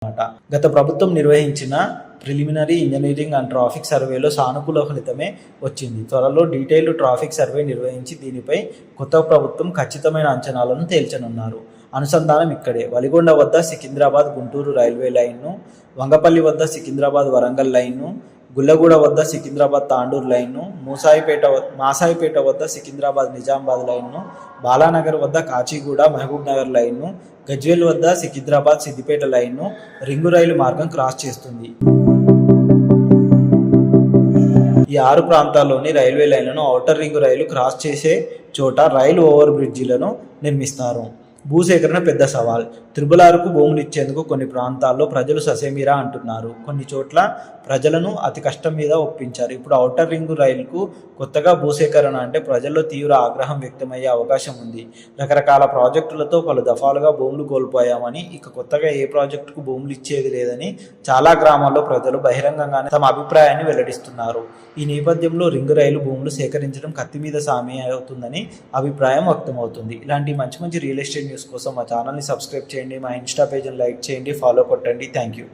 గత ప్రభుత్వం నిర్వహించిన ప్రిలిమినరీ ఇంజనీరింగ్ అండ్ ట్రాఫిక్ సర్వేలో సానుకూల ఫలితమే వచ్చింది. త్వరలో డీటెయిల్డ్ ట్రాఫిక్ సర్వే నిర్వహించి దీనిపై కొత్త ప్రభుత్వం ఖచ్చితమైన అంచనాలను తేల్చనున్నారు. అనుసంధానం ఇక్కడే. వలిగొండ వద్ద సికింద్రాబాద్ గుంటూరు రైల్వే లైన్ను, వంగపల్లి వద్ద సికింద్రాబాద్ వరంగల్ లైన్ను, గుల్లగూడ వద్ద సికింద్రాబాద్ తాండూరు లైన్ను, మాసాయిపేట వద్ద సికింద్రాబాద్ నిజామాబాద్ లైన్ను, బాలానగర్ వద్ద కాచిగూడ మహబూబ్ నగర్ లైన్ను, గజ్వేల్ వద్ద సికింద్రాబాద్ సిద్దిపేట లైన్ను రింగు రైలు మార్గం క్రాస్ చేస్తుంది. ఈ 6 ప్రాంతాల్లోని రైల్వే లైన్లను ఔటర్ రింగు రైలు క్రాస్ చేసే చోట రైలు ఓవర్ బ్రిడ్జిలను నిర్మిస్తారు. భూసేకరణ పెద్ద సవాల్. త్రిబుల్-ఆర్కు భూములు ఇచ్చేందుకు కొన్ని ప్రాంతాల్లో ప్రజలు ససేమిరా అంటున్నారు. కొన్ని చోట్ల ప్రజలను అతి కష్టం మీద ఒప్పించారు. ఇప్పుడు ఔటర్ రింగు రైలుకు కొత్తగా భూసేకరణ అంటే ప్రజల్లో తీవ్ర ఆగ్రహం వ్యక్తమయ్యే అవకాశం ఉంది. రకరకాల ప్రాజెక్టులతో పలు దఫాలుగా భూములు కోల్పోయామని, ఇక కొత్తగా ఏ ప్రాజెక్టుకు భూములు ఇచ్చేది లేదని చాలా గ్రామాల్లో ప్రజలు బహిరంగంగానే తమ అభిప్రాయాన్ని వెల్లడిస్తున్నారు. ఈ నేపథ్యంలో రింగు రైలు భూములు సేకరించడం కత్తి మీద సామే అవుతుందని అభిప్రాయం వ్యక్తమవుతుంది. ఇలాంటి మంచి రియల్ ఎస్టేట్ న్యూస్ కోసం మా ఛానల్ని సబ్స్క్రైబ్ చేయండి, మా ఇన్స్టా పేజ్ని లైక్ చేయండి, ఫాలో కొట్టండి. Thank you.